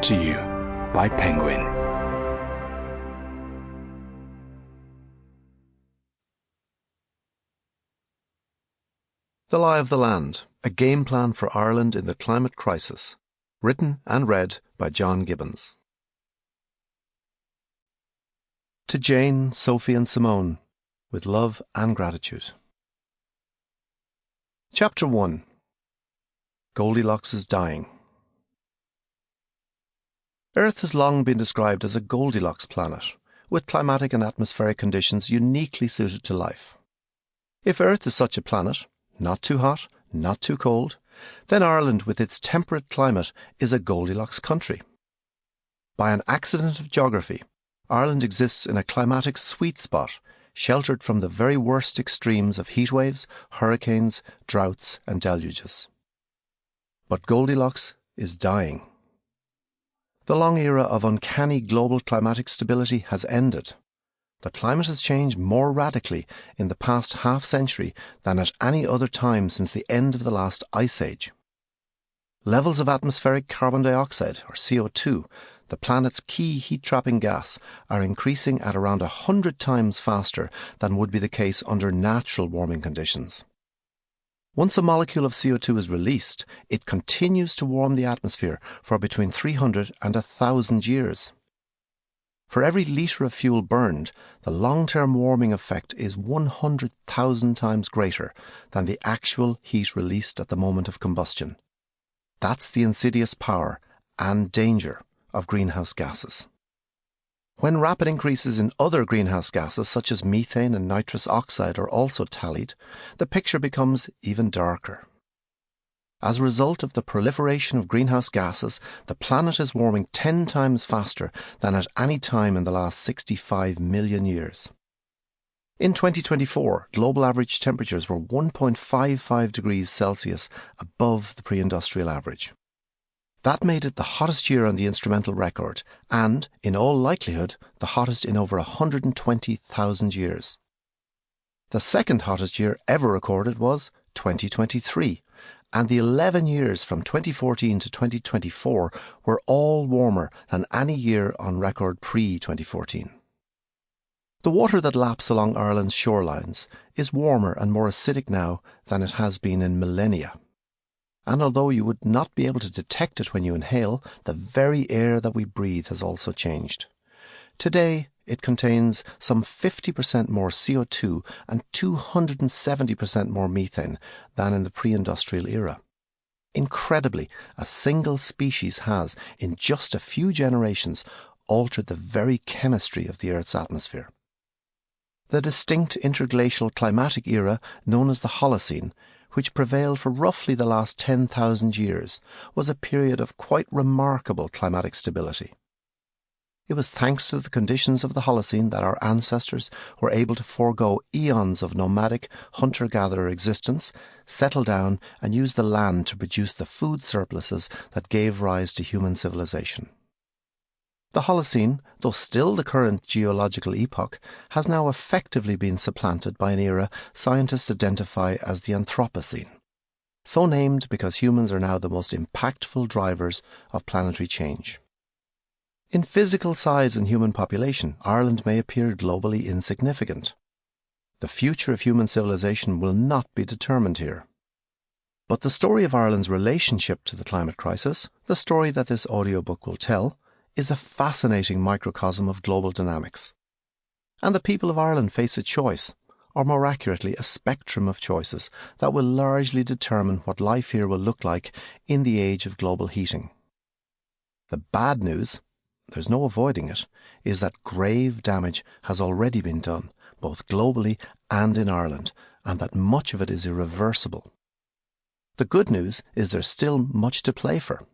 to you by Penguin. The Lie of the Land, a game plan for Ireland in the climate crisis. Written and read by John Gibbons. To Jane, Sophie and Simone, with love and gratitude. Chapter 1. Goldilocks is dying. Earth has long been described as a Goldilocks planet, with climatic and atmospheric conditions uniquely suited to life. If Earth is such a planet, not too hot, not too cold, then Ireland with its temperate climate is a Goldilocks country. By an accident of geography, Ireland exists in a climatic sweet spot, sheltered from the very worst extremes of heatwaves, hurricanes, droughts and deluges. But Goldilocks is dying. The long era of uncanny global climatic stability has ended. The climate has changed more radically in the past half-century than at any other time since the end of the last ice age. Levels of atmospheric carbon dioxide, or CO2, the planet's key heat-trapping gas, are increasing at around 100 times faster than would be the case under natural warming conditions. Once a molecule of CO2 is released, it continues to warm the atmosphere for between 300 and 1,000 years. For every litre of fuel burned, the long-term warming effect is 100,000 times greater than the actual heat released at the moment of combustion. That's the insidious power and danger of greenhouse gases. When rapid increases in other greenhouse gases such as methane and nitrous oxide are also tallied, the picture becomes even darker. As a result of the proliferation of greenhouse gases, the planet is warming 10 times faster than at any time in the last 65 million years. In 2024, global average temperatures were 1.55 degrees Celsius above the pre-industrial average. That made it the hottest year on the instrumental record and, in all likelihood, the hottest in over 120,000 years. The second hottest year ever recorded was 2023, and the 11 years from 2014 to 2024 were all warmer than any year on record pre-2014. The water that laps along Ireland's shorelines is warmer and more acidic now than it has been in millennia. And although you would not be able to detect it when you inhale, the very air that we breathe has also changed. Today, it contains some 50% more CO2 and 270% more methane than in the pre-industrial era. Incredibly, a single species has, in just a few generations, altered the very chemistry of the Earth's atmosphere. The distinct interglacial climatic era known as the Holocene, which prevailed for roughly the last 10,000 years, was a period of quite remarkable climatic stability. It was thanks to the conditions of the Holocene that our ancestors were able to forego eons of nomadic hunter-gatherer existence, settle down and use the land to produce the food surpluses that gave rise to human civilization. The Holocene, though still the current geological epoch, has now effectively been supplanted by an era scientists identify as the Anthropocene, so named because humans are now the most impactful drivers of planetary change. In physical size and human population, Ireland may appear globally insignificant. The future of human civilization will not be determined here. But the story of Ireland's relationship to the climate crisis, the story that this audiobook will tell, is a fascinating microcosm of global dynamics. And the people of Ireland face a choice, or more accurately, a spectrum of choices that will largely determine what life here will look like in the age of global heating. The bad news, there's no avoiding it, is that grave damage has already been done, both globally and in Ireland, and that much of it is irreversible. The good news is there's still much to play for.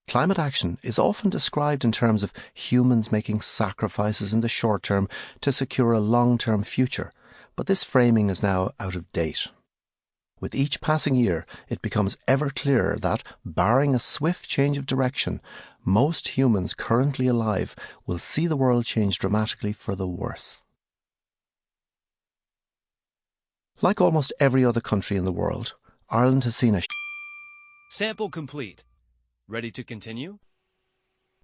Climate action is often described in terms of humans making sacrifices in the short term to secure a long-term future, but this framing is now out of date. With each passing year, it becomes ever clearer that, barring a swift change of direction, most humans currently alive will see the world change dramatically for the worse. Like almost every other country in the world, Ireland has seen a Sample complete. Ready to continue?